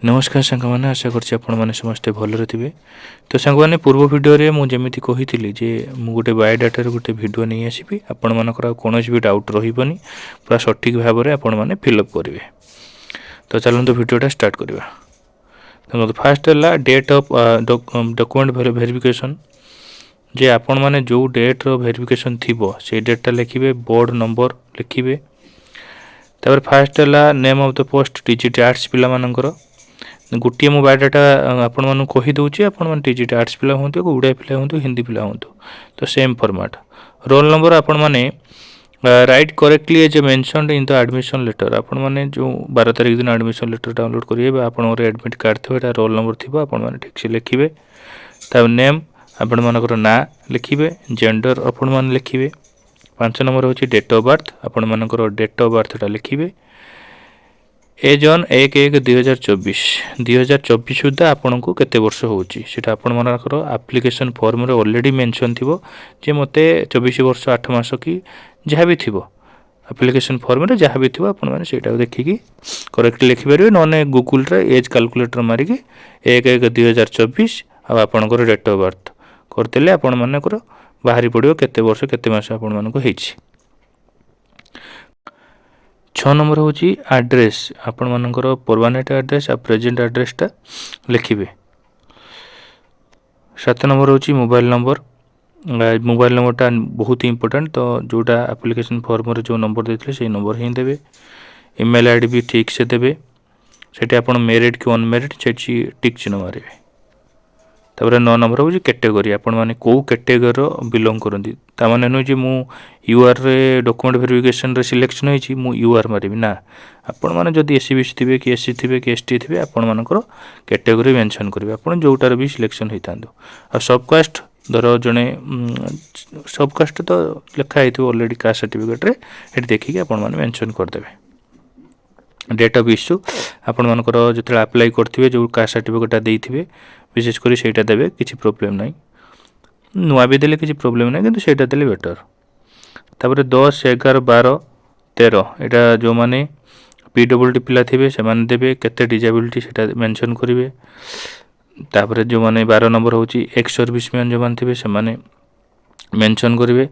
नमस्कार साଙ୍ଗमाने आशा करछि आपण माने समस्ते भलरे थिबे। तो साଙ୍ଗमाने पूर्व वीडियो रे मु जेमिति कहिथिली जे मु गोटे बायोडाटा रे गोटे वीडियो नै आसीबी आपण मानकर कोनोसी भी डाउट रहिबनी पूरा सटीक भाव रे आपण माने फिल अप करिवे। तो चलंतु वीडियोटा स्टार्ट करिवा। तो फर्स्ट हला डेट ऑफ डॉक्यूमेंट वेरिफिकेशन जे आपण माने जो डेट रो वेरिफिकेशन थिबो से डेटटा लिखिबे बोर्ड नंबर लिखिबे। तापर फर्स्ट हला name of the post digit arts पिला मानकर गोटे मो बायोडाटा आपण मानू कही दूची आपण मान डिजिट आर्ट्स पिला हुंतु उड़िया पिला हुंतु हिंदी पिला हुंतु तो सेम फॉर्मेट रोल नंबर आपण माने write correctly as mentioned in the admission letter आपण माने जो 12 तारिख दिन एडमिशन लेटर डाउनलोड करिवे आपण रे एडमिट कार्ड थो एटा रोल नंबर थिबो आपण माने ठीक से लिखिबे। ता नेम आपण मानकर ना लिखिबे जेंडर आपण मान लिखिबे। 5 नंबर होची डेट ऑफ बर्थ आपण मानकर डेट ऑफ बर्थ टा लिखिबे। एज ऑन 1/1/2024 सुधा आपन को केते वर्ष होची सेटा आपण मानकर एप्लिकेशन फॉर्म रे ऑलरेडी मेंशन थिबो जे मते 24 वर्ष 8 मास की जहा भी थिबो एप्लिकेशन फॉर्म रे जहा भी थिबो आपण माने सेटा देखि की करेक्ट लिखि परिबे नने गूगल रे एज कैलकुलेटर मारि के 1/1/2024 आ आपण को डेट ऑफ बर्थ करतेले आपण मानकर बाहरी पड़ियो केते वर्ष केते मास आपण मान को हेची। 6 नंबर होची एड्रेस आपण मानकर परमानेंट एड्रेस आ प्रेजेंट एड्रेस टा लिखिबे। 7 नंबर होची मोबाइल नंबर टा बहुत इंपोर्टेंट तो जोटा एप्लिकेशन फॉर्म रे जो नंबर देथिले सेही नंबर ही देबे। ईमेल आईडी भी ठीक से देबे सेठी आपण मेरिट कि अनमेरिट सेठी टिक चिन्ह मारिबे। तापर 9 नंबर होची कैटेगरी आपण माने को कैटेगरी रो बिलोंग करंदी ता माने नो जे मु यूआर रे डॉक्यूमेंट वेरिफिकेशन रे सिलेक्शन होईची मु यूआर मारिबी ना आपण माने जदी एससीबीसी थिबे कि एससी थिबे कि एसटी थिबे आपण मानकर कैटेगरी मेंशन करिवे आपण जोटार भी सिलेक्शन होइतांदो। आ सबकास्ट धरो जने सबकास्ट तो लिखा हेतु ऑलरेडी कास्ट सर्टिफिकेट रे एटी देखि कि आपण माने मेंशन कर देबे। डेट ऑफ इश्यू आपण मानकर जतले अप्लाई करथिबे जो कास्ट सर्टिफिकेट देइथिबे विशेष करी सेटा देबे किछि प्रॉब्लम नै नुआ भी देले किछि प्रॉब्लम नै किंतु सेटा देले बेटर। तापर 10 11 12 13 एटा जो माने पीडब्ल्यूडी पिला थिबे से माने देबे केते डिजेबिलिटी सेटा मेंशन करिवे। तापर जो माने 12 नंबर होची एक्स सर्विसमैन जो माने थिबे से माने मेंशन करिवे।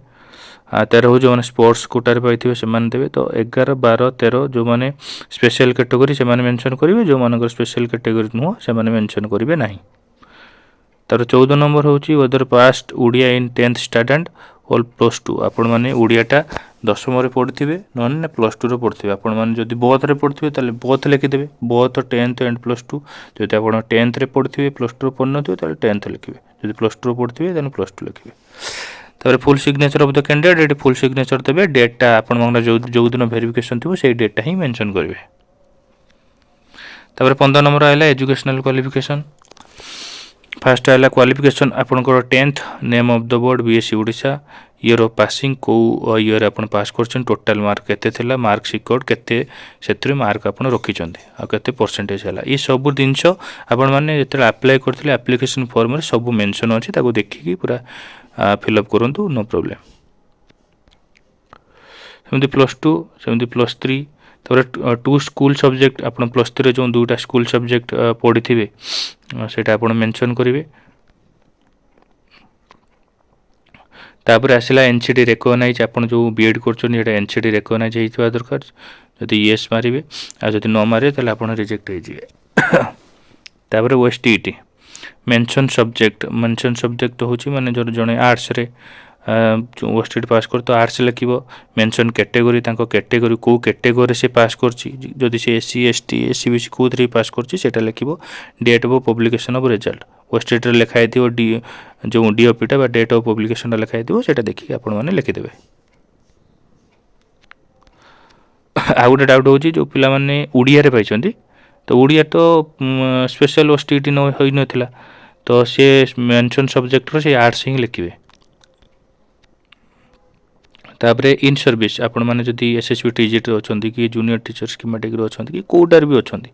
आ 13 जो माने स्पोर्ट्स कोटा रे पाइथिबे से माने देबे तो 11 12 13 जो माने स्पेशल कैटेगरी से माने मेंशन करिवे जो माने स्पेशल कैटेगरी नुह से माने मेंशन करिवे नाही। तार 14 नंबर होची वेदर पास्ट उड़िया इन 10th स्टैंडर्ड ऑल +2 आपण माने उड़ियाटा 10th रे पढ़थिबे नन +2 रे पढ़थिबे आपण माने जदी बोथ रे पढ़थिबे ताले बोथ लिखि देबे बोथ 10th एंड +2 जदी आपण 10th रे पढ़थिबे +2 रे पढ़नथिबे ताले 10th लिखिबे जदी +2 रे पढ़थिबे ताले +2 लिखिबे। तापर full signature of the candidate eighty full signature देबे डेटटा आपण माने जो दिन वेरिफिकेशन थिबो सेही डेटटा ही मेंशन करिवे। तापर 15 नंबर आइला एजुकेशनल क्वालिफिकेशन फर्स्ट आइला क्वालिफिकेशन आपण को 10th name of the board BSc Odisha year of passing को ईयर आपण पास करछन टोटल मार्क केते थिला मार्क सिक्योर्ड केते सेत्री मार्क आपण रखिचंदी आ केते परसेंटेज हला ई सब दिनसो आपण माने जेते अप्लाई करथिले एप्लिकेशन फॉर्म रे सब मेंशन अछि ताको देखि की पूरा फिल अप करंतु नो प्रॉब्लम। सेमति +2 सेमति +3 तापर 2 स्कूल सब्जेक्ट आपण +3 रे जो दुटा स्कूल सब्जेक्ट पढि थिबे सेटा आपण मेंशन करिवे। तापर आसिला एनसीडी रिकॉग्नाइज आपण जो बीएड करछन एटा एनसीडी रिकॉग्नाइज हेइतबा दरकार जदी यस मारिवे आ जदी नो मारे ताले आपण रिजेक्ट हे जिवे। तापर ओएसटीटी मेंशन सब्जेक्ट होची माने जो जने आर्ट्स रे ओएसटीटी पास कर तो आर्ट्स लिखिबो मेंशन कैटेगरी तांको कैटेगरी को कैटेगरी से पास करची जदी से एससी एसटी एससीबीसी को थ्री पास करची सेटा लिखिबो date of publication of result OSTT रे लिखा हेतिबो डी जो डीओपी टा बा डेट ऑफ पब्लिकेशन टा लिखा हेतिबो सेटा देखि आपण माने लिखि देबे। आ गुटे डाउट होची जो पिला माने उड़िया रे पाइचंदी तो उड़िया तो स्पेशल ओएसटीटी न होई नथिला तो से मेंशन सब्जेक्ट रो से आर्ट्स ही लिखिबे। तापरे इन सर्विस आपण माने जदी एसएसबी टीजीटी अछंती कि जूनियर टीचर स्कीमेटिक रो अछंती कि कोडार भी अछंती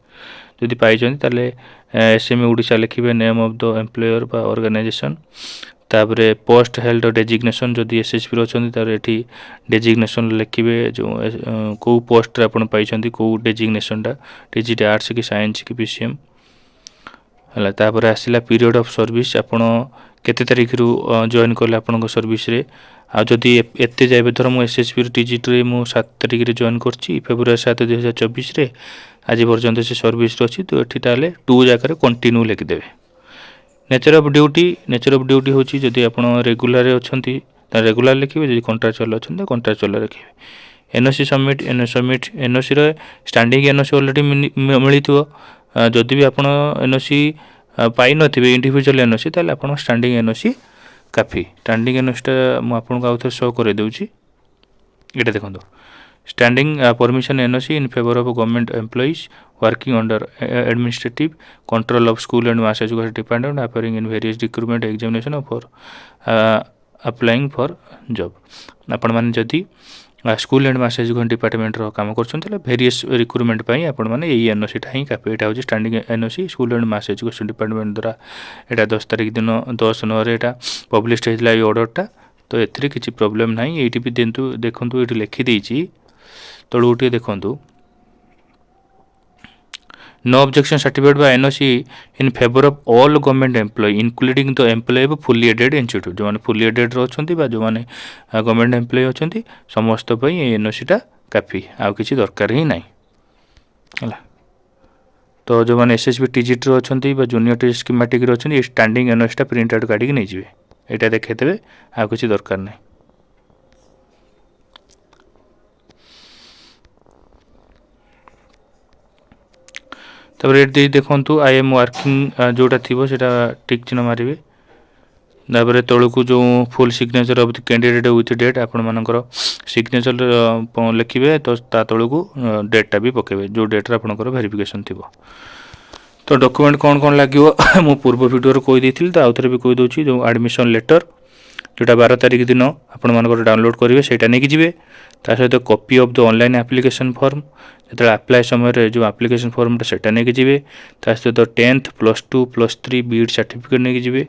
जदी पाइ जंती ताले एसएमई ओडिशा लिखिबे नेम ऑफ द एम्प्लॉयर बा ऑर्गेनाइजेशन तापरे पोस्ट हेल्ड डेजिग्नेशन जदी एसएसबी रो अछंती तारे एठी डेजिग्नेशन लिखिबे जो को पोस्ट रे आपण पाइ जंती को डेजिग्नेशन टा टीजीटी आर्ट्स कि साइंस कि पीसीएम है। तापर आसला पीरियड ऑफ सर्विस आपण केते तारीख रु जॉइन कले आपण सर्विस रे आ जदि एते जाबे धर मु एसएसबी टीजीटी रे मु 7 तारीख रे जॉइन करछि फेब्रुआरी 7 2024 रे आज पर्यंत से सर्विस रे अछि तो एठी ताले 2 जाकर कंटिन्यू लिख देबे। नेचर ऑफ ड्यूटी होछि जदि आपण रेगुलर रे अछंती त रेगुलर लिखिबे जदि कॉन्ट्रैक्चुअल अछंती कॉन्ट्रैक्चुअल लिखिबे। एनओसी रे स्टैंडिंग एनओसी ऑलरेडी मिलिथिबो जदि भी आपण एनओसी पाई नथिबे इंडिविजुअल एनओसी ताले आपण स्टैंडिंग एनओसी काफी। स्टैंडिंग एनओसी टा मु आपन आउ थे शो करे देउची एटा देखंतो standing permission NOC in favour of government employees working under administrative control of school and mass education department appearing in various recruitment examination for applying for job. आपण माने जदि school and mass education department रो काम करछन various recruitment पई आपण माने एई NOC टा ही काफी। एटा होची standing NOC school and mass education department द्वारा एटा 10 तारीख दिन 10/9 रे एटा पब्लिश हेला ए ऑर्डर टा तो एथरे किछि प्रॉब्लम नाही। एटी भी देंतु देखंतु एटी लिखि देइची तळु उठी देखंतु no objection certificate by NOC in favour of all government employ including the employ of fully aided institute जो माने फुली एडेड रो अछंती बा जो माने गवर्नमेंट एम्प्लॉय अछंती समस्त पई एनओसी टा काफी आ किछि दरकार ही नाही हला। तो जो माने एसएसबी टीजीटी रो अछंती बा जूनियर टी स्कीमेटिक रो अछंती स्टैंडिंग एनओसी टा प्रिंट आउट काढी के नै जिवे एटा देखे देबे आ किछि दरकार नाही। तब ये देखु आई एम वर्किंग जोटा थी टिक चिन्ह मारे तापर तौक जो full signature of the candidate with date आपण मानकर सिग्नेचर लिखिए तो तौक डेटा भी पकेबे जो डेट आपंकर वेरिफिकेशन थी। तो डॉक्यूमेंट कौन कौन लगे मु पूर्व वीडियो कही तो आउ थे भी कहीदे जो एडमिशन लेटर जोटा 12 तारीख दिन आपण मानकर डाउनलोड करेंगे सेटा नहीं जी ता सहित copy of the online application form जो अप्लाई समय जो एप्लिकेशन फॉर्म सेटा नहीं जी ता सहित 10th +2 +3 बीएड सर्टिफिकेट नहीं जी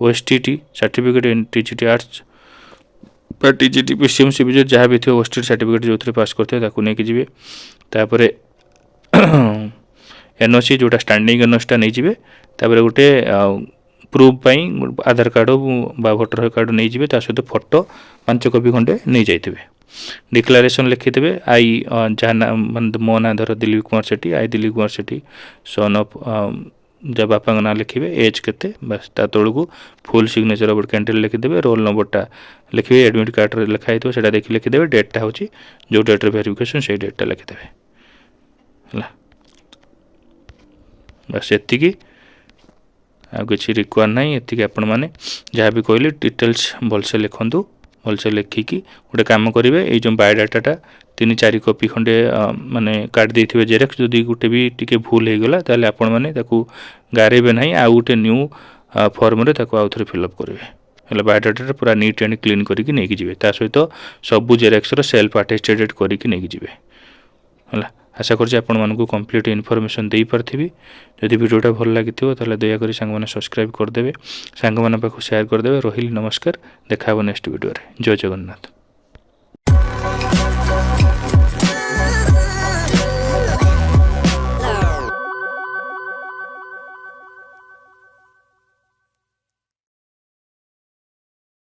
OSTT certificate in TGT arts TGT PCM CBZ जहाँ भी थी ओएसटीटी सर्टिफिकेट जो थे पास करते नहीं जी तापर एनओसी जोटा स्टैंडिंग एनओसी नहीं जी तापर गोटे प्रूफ पाई आधार कार्ड बा भोटर कार्ड नहीं जी सहित फोटो 5 कॉपी खंडे नहीं जाइए। डिक्लेरेशन लिखिदेवे आई जहाँ मो ना धर Dilip Kumar Sethi I Dilip Kumar Sethi son of जब बापा ना लिखे एज केते बस ता तौक फुल सिग्नेचर ऑफ कैंडिडेट लिखिदेवे रोल नंबरटा लिखे एडमिट कार्ड लिखाई तो सेटा देखि लिखिदेवे डेटा होची जो डेट वेरिफिकेशन से डेटा लिखिदेवे है बस एतिकी आ किसी रिक्वायर नहीं एतिकी आपण माने जहाँ भी कहले डिटेल्स भलसे लिखंतु भलसे लिखिकी गोटे काम करेंगे ये जो बायोडाटा 3-4 कॉपी खंडे माने काट देथिबे जेरेक्स जदि गोटे भी टिके भूल हो गला ताले आपण माने ताकू गारेबे नहीं आ गोटे न्यू फॉर्म रे ताकू आउ थरे फिलअप करेंगे हेले बायोडाटा पूरा नीट एंड क्लीन करके नहीं जिवे ता सहित सब जेरेक्स रो सेल्फ अटेस्टेड करके नहीं जिवे हला। आशा करछि आपण मानकू कंप्लीट इन्फॉर्मेशन दे पारथिबी जदि वीडियोटा भल लागिथिबो ताले दया करी संग माने सब्सक्राइब कर देबे संग माने पाखु शेयर कर देबे। रहिली नमस्कार देखा नेक्स्ट वीडियो रे जय जगन्नाथ।